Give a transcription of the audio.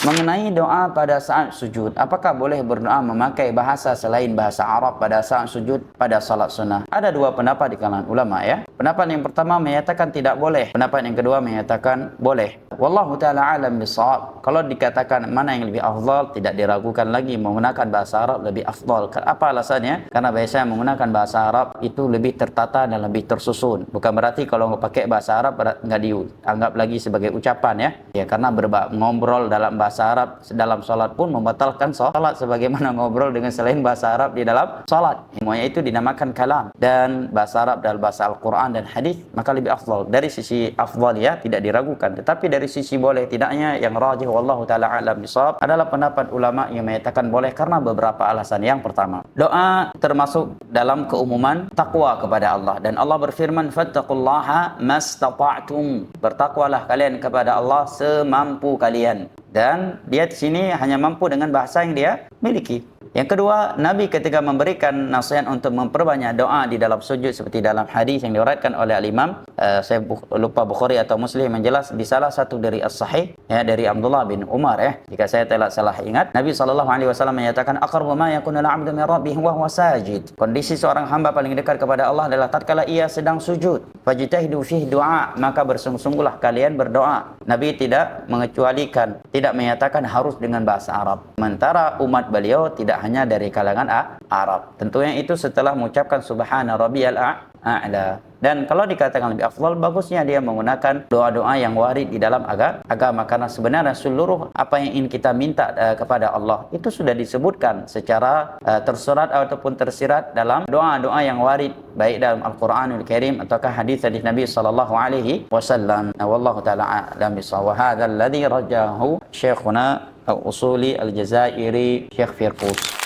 Mengenai doa pada saat sujud, apakah boleh berdoa memakai bahasa selain bahasa Arab pada saat sujud pada salat sunnah? Ada dua pendapat di kalangan ulama ya. Pendapat yang pertama menyatakan tidak boleh. Pendapat yang kedua menyatakan boleh. Wallahu ta'ala alam bisawab. Kalau dikatakan mana yang lebih afdal, tidak diragukan lagi menggunakan bahasa Arab lebih afdal. Apa alasannya? Karena biasanya menggunakan bahasa Arab itu lebih tertata dan lebih tersusun. Bukan berarti kalau pakai bahasa Arab nggak dianggap lagi sebagai ucapan ya. Ya karena ngobrol dalam bahasa Arab dalam salat pun membatalkan salat sebagaimana ngobrol dengan selain bahasa Arab di dalam salat. Semuanya itu dinamakan kalam, dan bahasa Arab dalam bahasa Al-Quran dan hadis maka lebih afdal. Dari sisi afdal ya tidak diragukan, tetapi dari sisi boleh tidaknya yang rajih wallahu taala alam bisawab adalah pendapat ulama yang menyatakan boleh karena beberapa alasan. Yang pertama, doa termasuk dalam keumuman takwa kepada Allah, dan Allah berfirman fattaqullaha mastata'tum, bertakwalah kalian kepada Allah semampu kalian, dan dia di sini hanya mampu dengan bahasa yang dia miliki. Yang kedua, Nabi ketika memberikan nasihat untuk memperbanyak doa di dalam sujud seperti dalam hadis yang diriwayatkan oleh Al-Imam saya lupa Bukhari atau Muslim yang jelas di salah satu dari As-Sahih ya, dari Abdullah bin Umar ya, jika saya tidak salah ingat, Nabi SAW menyatakan aqrabu ma yakunu al-'abdu min rabbih wa huwa sajid. Kondisi seorang hamba paling dekat kepada Allah adalah tatkala ia sedang sujud. Fajtahidu fihi du'a, maka bersungguh-sungguhlah kalian berdoa. Nabi tidak mengecualikan, tidak menyatakan harus dengan bahasa Arab. Sementara umat beliau tidak hanya dari kalangan Arab. Tentunya itu setelah mengucapkan subhana rabbiyal a'la. Dan kalau dikatakan lebih afdal, bagusnya dia menggunakan doa-doa yang warid di dalam agama, karena sebenarnya seluruh apa yang ingin kita minta kepada Allah itu sudah disebutkan secara tersurat ataupun tersirat dalam doa-doa yang warid baik dalam Al-Qur'anul Karim ataukah hadis-hadis Nabi sallallahu alaihi wasallam. Wallahu taala a'lam bissawab. Hadzal ladzi rajahu Syekhuna Al-Usuli Al-Jazairi Syekh Firqus.